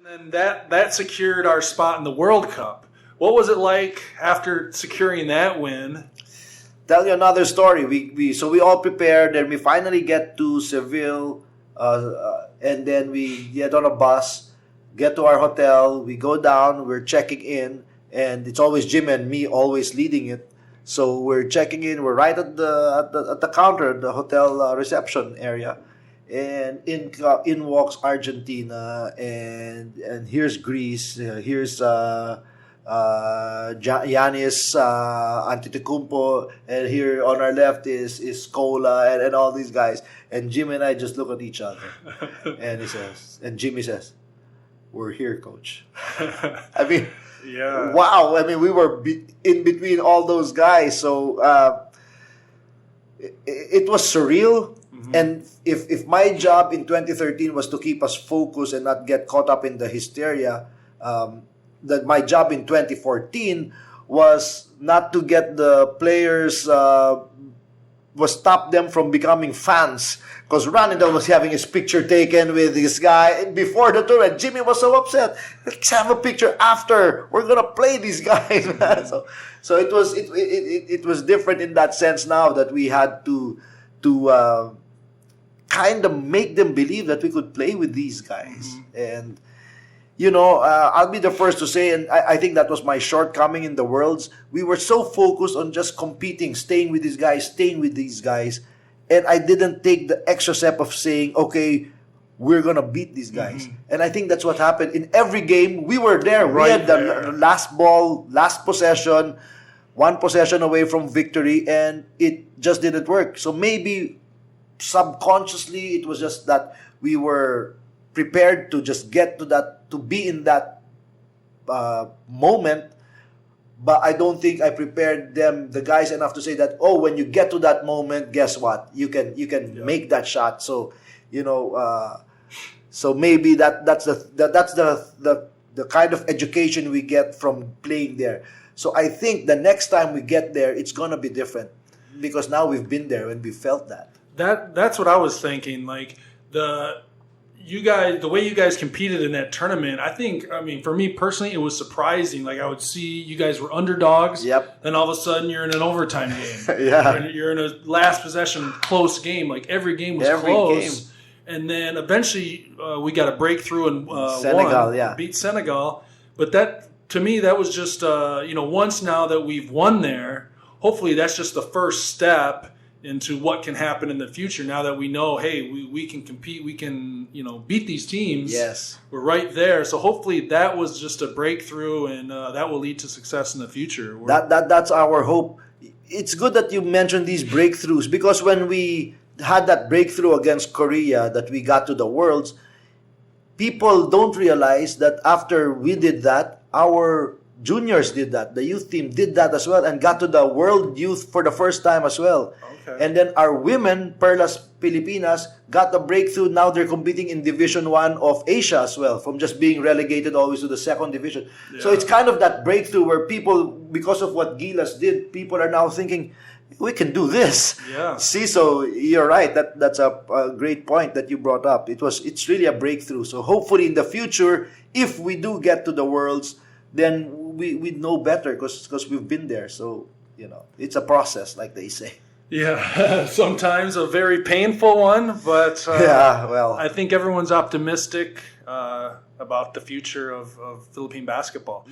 And that secured our spot in the World Cup. What was it like after securing that win? Tell you another story. We all prepared, and we finally get to Seville, and then we get on a bus, get to our hotel. We go down. We're checking in, and it's always Jim and me always leading it. So we're checking in. We're right at the counter, the hotel reception area. And in walks Argentina, and here's Greece, here's Giannis Antetokounmpo, and here on our left is Scola and all these guys. And Jim and I just look at each other, and Jimmy says, "We're here, coach." I mean, yeah, wow. I mean, we were in between all those guys, so it was surreal. And if my job in 2013 was to keep us focused and not get caught up in the hysteria, that my job in 2014 was not to get the players, was stop them from becoming fans. Because Ronaldinho was having his picture taken with this guy before the tour, and Jimmy was so upset. Let's have a picture after. We're gonna play these guys. So it was different in that sense. Now that we had to kind of make them believe that we could play with these guys. And, I'll be the first to say, and I think that was my shortcoming in the Worlds. We were so focused on just competing, staying with these guys. And I didn't take the extra step of saying, okay, we're going to beat these guys. And I think that's what happened. In every game, we were there. We had the last ball, last possession, one possession away from victory, and it just didn't work. So maybe subconsciously, it was just that we were prepared to just get to that, to be in that moment. But I don't think I prepared the guys enough to say that, oh, when you get to that moment, guess what? You can make that shot. So, so maybe that's the kind of education we get from playing there. So I think the next time we get there, it's gonna be different because now we've been there and we felt that. That's what I was thinking. Like the way you guys competed in that tournament, I mean, for me personally, it was surprising. Like I would see you guys were underdogs. Yep. Then all of a sudden you're in an overtime game. Yeah. You're in a last possession close game. Like every game was close. And then eventually we got a breakthrough and Senegal, beat Senegal. But that, to me, that was just, once now that we've won there, hopefully that's just the first step into what can happen in the future. Now that we know, hey, we can compete, we can, beat these teams. Yes. We're right there. So hopefully that was just a breakthrough, and that will lead to success in the future. That's our hope. It's good that you mentioned these breakthroughs, because when we had that breakthrough against Korea, that we got to the Worlds, people don't realize that after we did that, our juniors did that. The youth team did that as well and got to the World Youth for the first time as well. Okay. And then our women, Gilas Pilipinas, got the breakthrough. Now they're competing in Division 1 of Asia as well, from just being relegated always to the second division. Yeah. So it's kind of that breakthrough where people, because of what Gilas did, people are now thinking, we can do this. Yeah. See, so you're right. That's a great point that you brought up. It's really a breakthrough. So hopefully in the future, if we do get to the Worlds, then we know better because we've been there. So, it's a process, like they say. Yeah, sometimes a very painful one, but I think everyone's optimistic about the future of Philippine basketball.